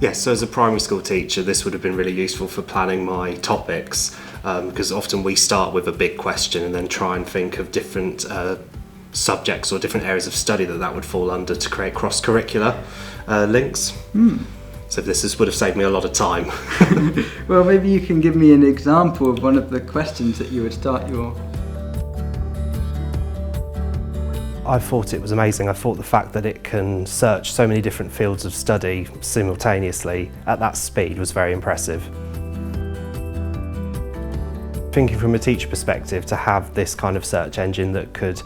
Yes, so as a primary school teacher, this would have been really useful for planning my topics, because often we start with a big question and then try and think of different subjects or different areas of study that would fall under to create cross-curricular links. So would have saved me a lot of time. Well, maybe you can give me an example of one of the questions that you would start your... I thought it was amazing. I thought the fact that it can search so many different fields of study simultaneously at that speed was very impressive. Thinking from a teacher perspective, to have this kind of search engine that could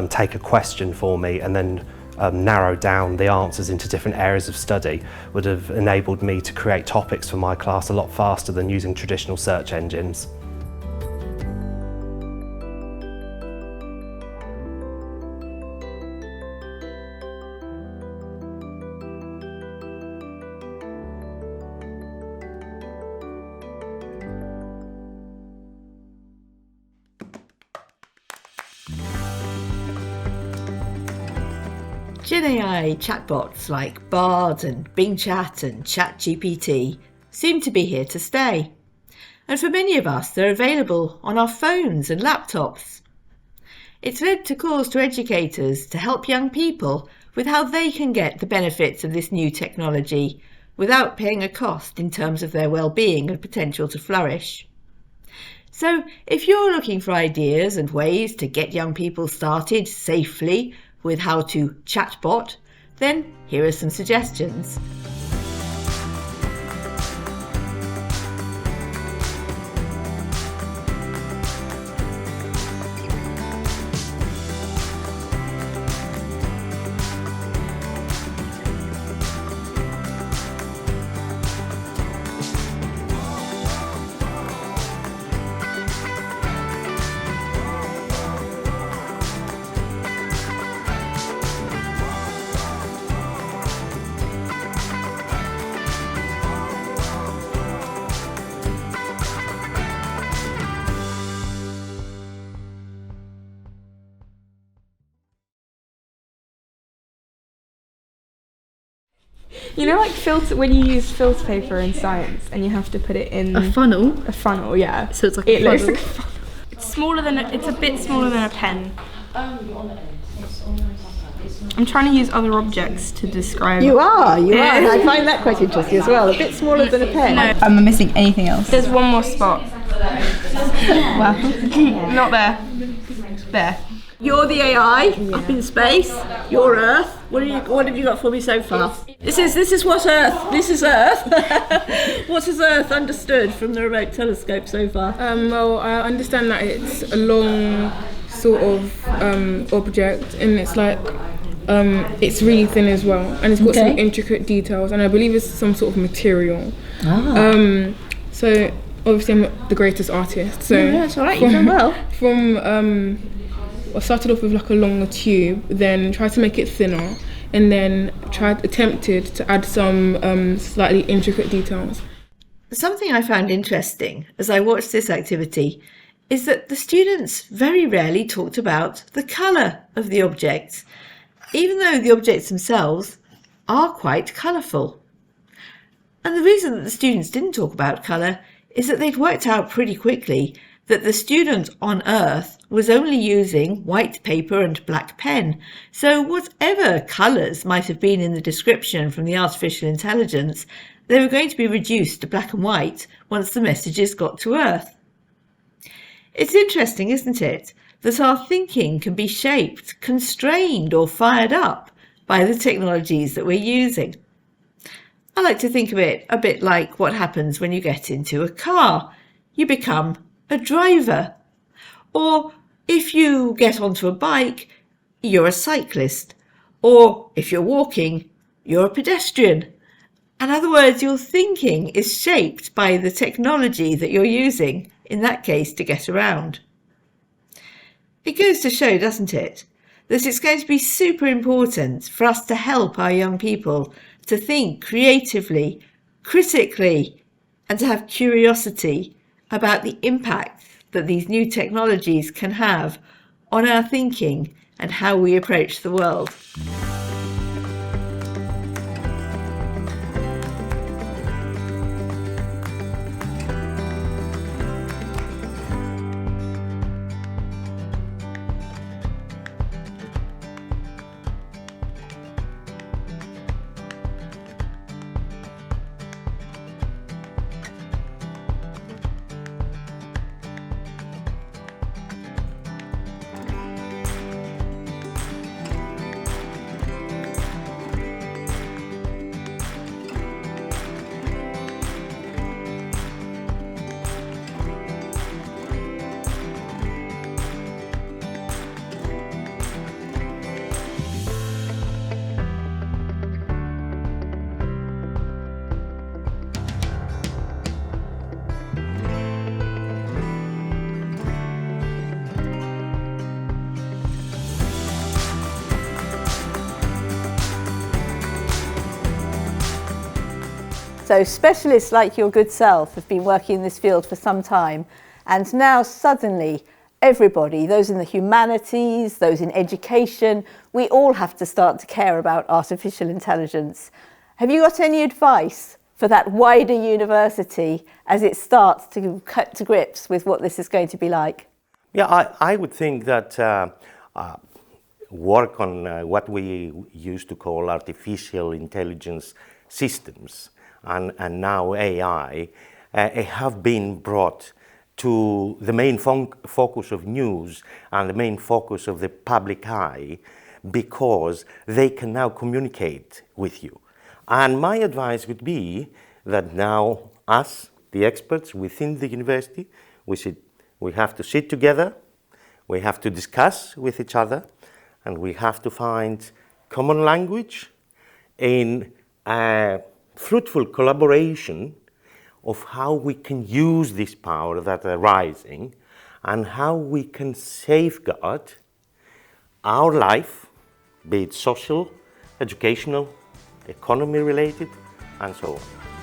take a question for me and then narrow down the answers into different areas of study would have enabled me to create topics for my class a lot faster than using traditional search engines. GenAI chatbots like Bard and Bing Chat and ChatGPT seem to be here to stay. And for many of us, they're available on our phones and laptops. It's led to calls to educators to help young people with how they can get the benefits of this new technology without paying a cost in terms of their well-being and potential to flourish. So if you're looking for ideas and ways to get young people started safely with how to chatbot, then here are some suggestions. You know, like when you use filter paper in science and you have to put it in A funnel? A funnel, yeah. So it's like a funnel? Looks like a funnel. It's a bit smaller than a pen. I'm trying to use other objects to describe. You are. And I find that quite interesting as well. A bit smaller than a pen. No. Am I missing anything else? There's one more spot. Wow. Not there. There. You're the AI up in space. You're Earth. What have you got for me so far? This is what Earth. This is Earth. What has Earth understood from the remote telescope so far? Well, I understand that it's a long sort of object, and it's like it's really thin as well, and it's got some intricate details, and I believe it's some sort of material. So obviously I'm not the greatest artist, so yeah, that's all right. You've done well. I started off with like a longer tube, then tried to make it thinner, and then attempted to add some slightly intricate details. Something I found interesting as I watched this activity is that the students very rarely talked about the colour of the objects, even though the objects themselves are quite colourful. And the reason that the students didn't talk about colour is that they'd worked out pretty quickly that the student on Earth was only using white paper and black pen. So whatever colours might have been in the description from the artificial intelligence, they were going to be reduced to black and white once the messages got to Earth. It's interesting, isn't it, that our thinking can be shaped, constrained or fired up by the technologies that we're using. I like to think of it a bit like what happens when you get into a car. You become a driver. Or if you get onto a bike, you're a cyclist. Or if you're walking, you're a pedestrian. In other words, your thinking is shaped by the technology that you're using, in that case, to get around. It goes to show, doesn't it, that it's going to be super important for us to help our young people to think creatively, critically, and to have curiosity about the impact that these new technologies can have on our thinking and how we approach the world. So specialists like your good self have been working in this field for some time, and now suddenly everybody, those in the humanities, those in education, we all have to start to care about artificial intelligence. Have you got any advice for that wider university as it starts to cut to grips with what this is going to be like? Yeah, I would think that work on what we used to call artificial intelligence systems and now AI have been brought to the main focus of news and the main focus of the public eye, because they can now communicate with you. And my advice would be that now us, the experts within the university, we have to sit together, we have to discuss with each other, and we have to find common language in fruitful collaboration of how we can use this power that are rising and how we can safeguard our life, be it social, educational, economy related, and so on.